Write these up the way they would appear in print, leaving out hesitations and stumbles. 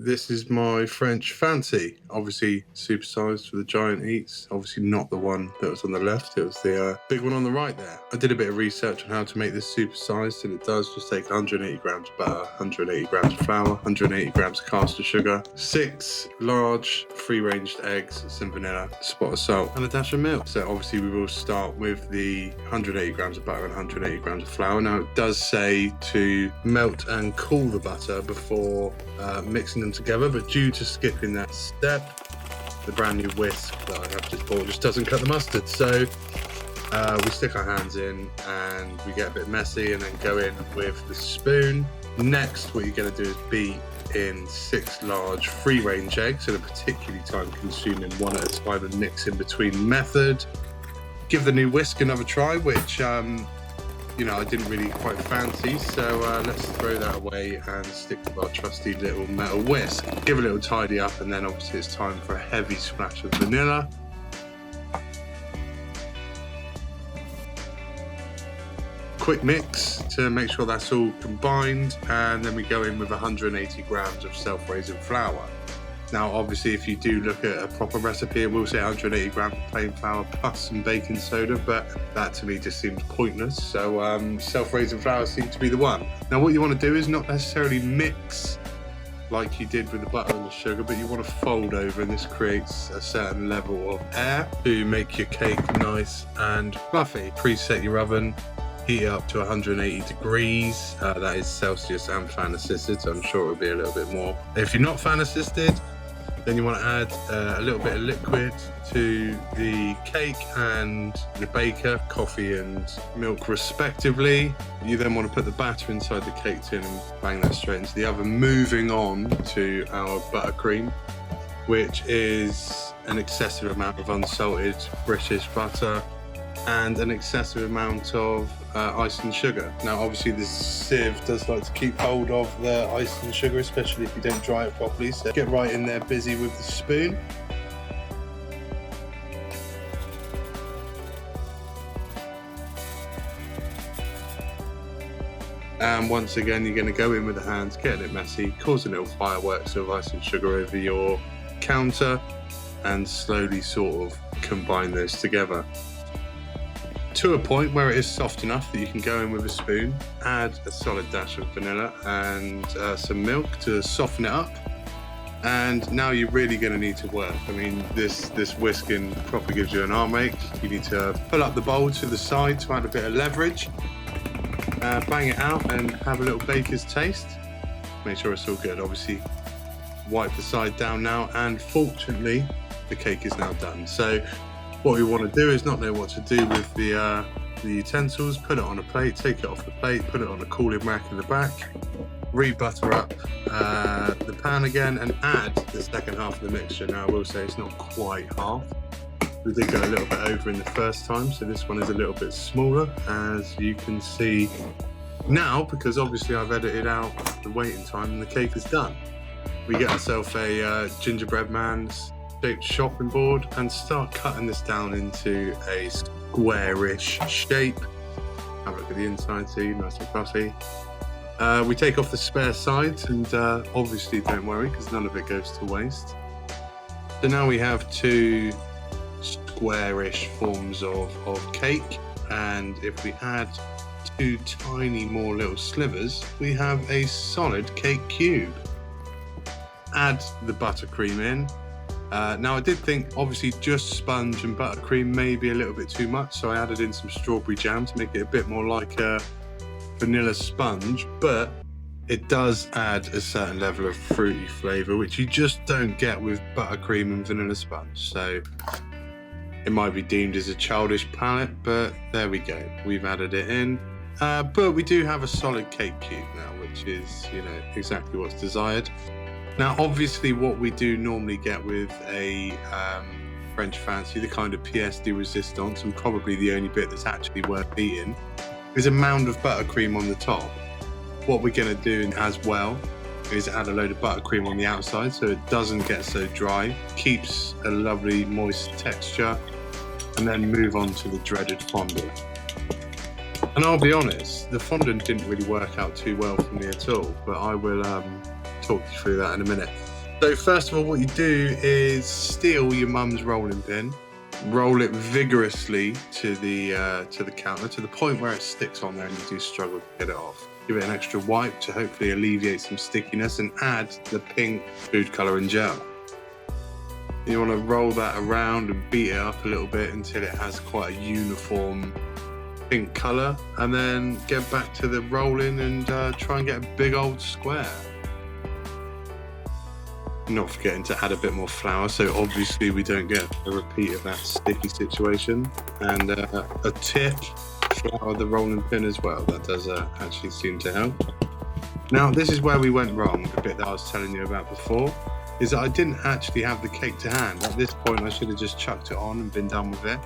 this is my French fancy. Obviously supersized for the giant eats. Obviously not the one that was on the left. It was the big one on the right there. I did a bit of research on how to make this supersized, and it does just take 180 grams of butter, 180 grams of flour, 180 grams of caster sugar, 6 large free-ranged eggs, some vanilla, a spot of salt, and a dash of milk. So obviously we will start with the 180 grams of butter and 180 grams of flour. Now it does say to melt and cool the butter before mixing them together, but due to skipping that step, the brand new whisk that I have just bought just doesn't cut the mustard. So we stick our hands in and we get a bit messy and then go in with the spoon. Next, what you're going to do is beat in 6 large free-range eggs in a particularly time-consuming one at a time and mix in between method. Give the new whisk another try, which I didn't really quite fancy, so let's throw that away and stick with our trusty little metal whisk. Give a little tidy up, and then obviously it's time for a heavy splash of vanilla. Quick mix to make sure that's all combined, and then we go in with 180 grams of self-raising flour. Now obviously if you do look at a proper recipe, it will say 180 grams of plain flour plus some baking soda, but that to me just seems pointless, so self-raising flour seems to be the one. Now what you want to do is not necessarily mix like you did with the butter and the sugar, but you want to fold over, and this creates a certain level of air to make your cake nice and fluffy. Preset your oven, heat it up to 180 degrees, that is Celsius and fan assisted, so I'm sure it'll be a little bit more. If you're not fan assisted, then you want to add a little bit of liquid to the cake and the baker, coffee and milk respectively. You then want to put the batter inside the cake tin and bang that straight into the oven. Moving on to our buttercream, which is an excessive amount of unsalted British butter and an excessive amount of ice and sugar. Now obviously the sieve does like to keep hold of the ice and sugar, especially if you don't dry it properly, so get right in there busy with the spoon. And once again you're going to go in with the hands, getting it messy, causing little fireworks of ice and sugar over your counter, and slowly sort of combine those together to a point where it is soft enough that you can go in with a spoon, add a solid dash of vanilla and some milk to soften it up. And now you're really going to need to work. I mean, this whisking properly gives you an arm ache. You need to pull up the bowl to the side to add a bit of leverage, bang it out and have a little baker's taste. Make sure it's all good. Obviously wipe the side down now, and fortunately the cake is now done. So what we want to do is not know what to do with the utensils. Put it on a plate, take it off the plate, put it on a cooling rack in the back, re-butter up the pan again, and add the second half of the mixture. Now I will say it's not quite half. We did go a little bit over in the first time, so this one is a little bit smaller, as you can see now, because obviously I've edited out the waiting time and the cake is done. We get ourselves a gingerbread man's chopping board and start cutting this down into a squarish shape. Have a look at the inside, see, nice and fluffy. We take off the spare sides, and obviously don't worry because none of it goes to waste. So now we have 2 squarish forms of cake, and if we add 2 tiny more little slivers, we have a solid cake cube. Add the buttercream in. Now I did think obviously just sponge and buttercream may be a little bit too much, so I added in some strawberry jam to make it a bit more like a vanilla sponge, but it does add a certain level of fruity flavour which you just don't get with buttercream and vanilla sponge, so it might be deemed as a childish palate, but there we go, we've added it in. But we do have a solid cake cube now, which is, exactly what's desired. Now obviously what we do normally get with a French fancy, the kind of pièce de résistance, and probably the only bit that's actually worth eating, is a mound of buttercream on the top. What we're going to do as well is add a load of buttercream on the outside so it doesn't get so dry, keeps a lovely moist texture, and then move on to the dreaded fondant. And I'll be honest, the fondant didn't really work out too well for me at all, but I will talk you through that in a minute. So first of all, what you do is steal your mum's rolling pin, roll it vigorously to the counter to the point where it sticks on there and you do struggle to get it off. Give it an extra wipe to hopefully alleviate some stickiness and add the pink food colouring gel. You want to roll that around and beat it up a little bit until it has quite a uniform pink colour, and then get back to the rolling and try and get a big old square. Not forgetting to add a bit more flour, so obviously we don't get a repeat of that sticky situation. And a tip, flour the rolling pin as well. That does actually seem to help. Now this is where we went wrong, the bit that I was telling you about before, is that I didn't actually have the cake to hand. At this point I should have just chucked it on and been done with it.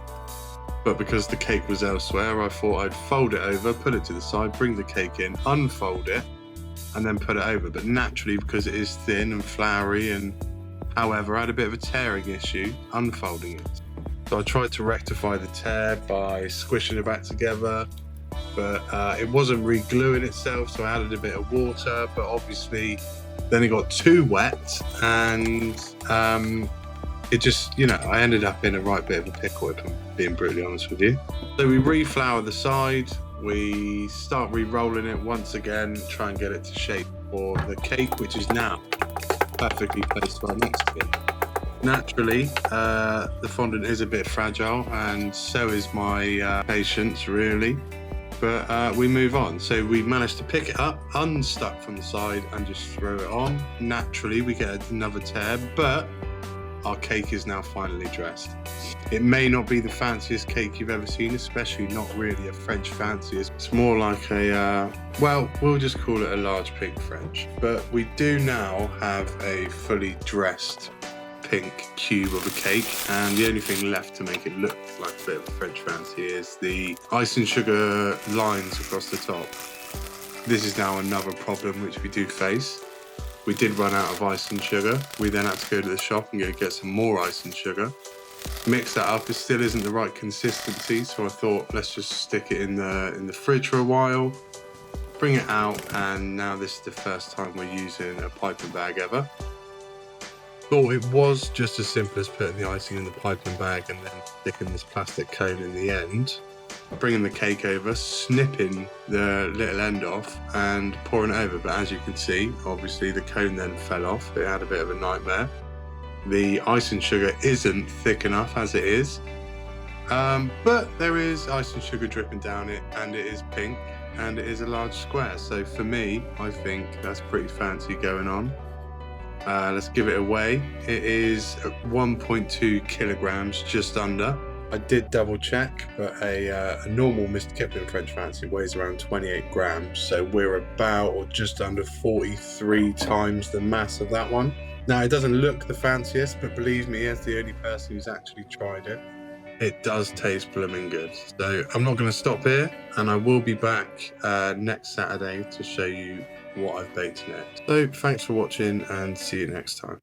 But because the cake was elsewhere, I thought I'd fold it over, put it to the side, bring the cake in, unfold it, and then put it over. But naturally, because it is thin and floury, and however, I had a bit of a tearing issue unfolding it. So I tried to rectify the tear by squishing it back together, but it wasn't re-gluing itself, so I added a bit of water, but obviously then it got too wet, and it just, I ended up in a right bit of a pickle, if I'm being brutally honest with you. So we re-flour the side, we start re-rolling it once again, try and get it to shape for the cake, which is now perfectly placed right next to it. Naturally, the fondant is a bit fragile, and so is my patience, really. But we move on. So we managed to pick it up, unstuck from the side, and just throw it on. Naturally, we get another tear, but our cake is now finally dressed. It may not be the fanciest cake you've ever seen, especially not really a French fancy. It's more like a, well, we'll just call it a large pink French. But we do now have a fully dressed pink cube of a cake, and the only thing left to make it look like a bit of a French fancy is the ice and sugar lines across the top. This is now another problem which we do face. We did run out of ice and sugar. We then had to go to the shop and get some more ice and sugar. Mix that up. It still isn't the right consistency, so I thought let's just stick it in the fridge for a while, bring it out, and now this is the first time we're using a piping bag ever. Thought it was just as simple as putting the icing in the piping bag and then sticking this plastic cone in the end, bringing the cake over, snipping the little end off and pouring it over. But as you can see, obviously the cone then fell off. It had a bit of a nightmare. The icing sugar isn't thick enough as it is, but there is icing sugar dripping down it, and it is pink, and it is a large square. So for me, I think that's pretty fancy going on. Let's give it away. It is 1.2 kilograms, just under. I did double check, but a normal Mr. Kipling French Fancy weighs around 28 grams, so we're about or just under 43 times the mass of that one. Now, it doesn't look the fanciest, but believe me, as the only person who's actually tried it, it does taste blooming good. So I'm not going to stop here, and I will be back next Saturday to show you what I've baked next. So thanks for watching, and see you next time.